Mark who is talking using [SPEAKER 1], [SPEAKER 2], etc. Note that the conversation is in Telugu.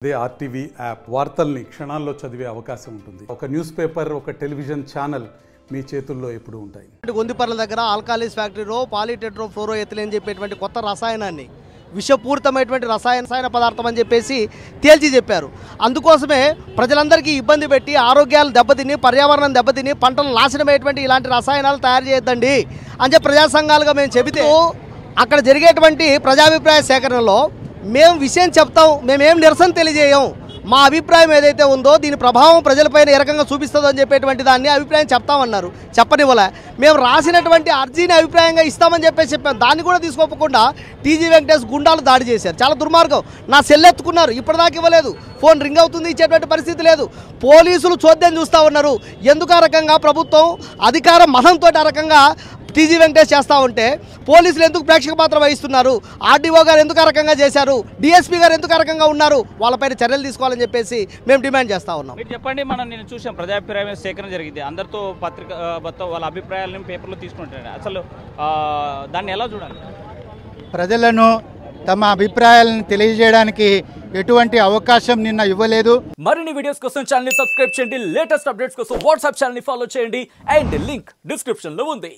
[SPEAKER 1] అదే ఆర్టీవీ యాప్ వార్తల్ని క్షణాల్లో చదివే అవకాశం ఉంటుంది. ఒక న్యూస్ పేపర్, ఒక టెలివిజన్ ఛానల్ మీ చేతుల్లో ఎప్పుడూ ఉంటాయి.
[SPEAKER 2] గొందిపర్ల దగ్గర ఆల్కాలిస్ ఫ్యాక్టరీలో పాలిటెట్రోఫ్లోరోఎథిలిన్ చెప్పేటువంటి కొత్త రసాయనాన్ని విషపూరితమైనటువంటి రసాయన పదార్థం అని చెప్పేసి తేల్చి చెప్పారు. అందుకోసమే ప్రజలందరికీ ఇబ్బంది పెట్టి ఆరోగ్యాలు దెబ్బతిని, పర్యావరణం దెబ్బతిని, పంటలు నాశనమయ్యేటువంటి ఇలాంటి రసాయనాలు తయారు చేయొద్దండి అని చెప్పి ప్రజా సంఘాలుగా మేము చెబితే అక్కడ జరిగేటువంటి ప్రజాభిప్రాయ సేకరణలో మేము విషయం చెప్తాం, మేమేం నిరసన తెలియజేయం, మా అభిప్రాయం ఏదైతే ఉందో దీని ప్రభావం ప్రజలపైన ఏ రకంగా చూపిస్తుందో అని చెప్పేటువంటి దాన్ని అభిప్రాయం చెప్తామన్నారు. చెప్పనివ్వలే. మేము రాసినటువంటి అర్జీని అభిప్రాయంగా ఇస్తామని చెప్పాం. దాన్ని కూడా తీసుకోకుండా టీజీ వెంకటేష్ గుండాలు దాడి చేశారు. చాలా దుర్మార్గం. నా సెల్ ఎత్తుకున్నారు, ఇప్పటిదాకా ఇవ్వలేదు. ఫోన్ రింగ్ అవుతుంది, ఇచ్చేటువంటి పరిస్థితి లేదు. పోలీసులు చోద్యం చూస్తూ ఉన్నారు. ఎందుకు ఆ రకంగా ప్రభుత్వం అధికార మహంతో ఆ రకంగా టీజీ వెంకటేష్ చేస్తూ ఉంటే పోలీసులు ఎందుకు ప్రేక్షక పాత్ర వహిస్తున్నారు? ఆర్డీఓ గారు ఎందుకు ఆ రకంగా చేశారు? డిఎస్పీ గారు ఎందుకు ఆ రకంగా ఉన్నారు? వాళ్ళపైన చర్యలు తీసుకోవాలని చెప్పేసి మేము డిమాండ్ చేస్తూ ఉన్నాం.
[SPEAKER 3] మీరు చెప్పండి. నేను చూసాం ప్రజాభిప్రాయం సేకరణ జరిగింది. అందరితో పత్రిక వాళ్ళ అభిప్రాయాలను పేపర్లో తీసుకుంటారు. అసలు దాన్ని ఎలా చూడాలి?
[SPEAKER 4] ప్రజలను తమ అభిప్రాయాలను తెలియజేయడానికి ఎటువంటి అవకాశం నిన్న ఇవ్వలేదు.
[SPEAKER 5] మరిన్ని వీడియోస్ కోసం ఛానల్ ని సబ్స్క్రైబ్ చేయండి. లేటెస్ట్ అప్డేట్స్ కోసం వాట్సాప్ ఛానల్ ని ఫాలో చేయండి. అండ్ లింక్ డిస్క్రిప్షన్ లో ఉంది.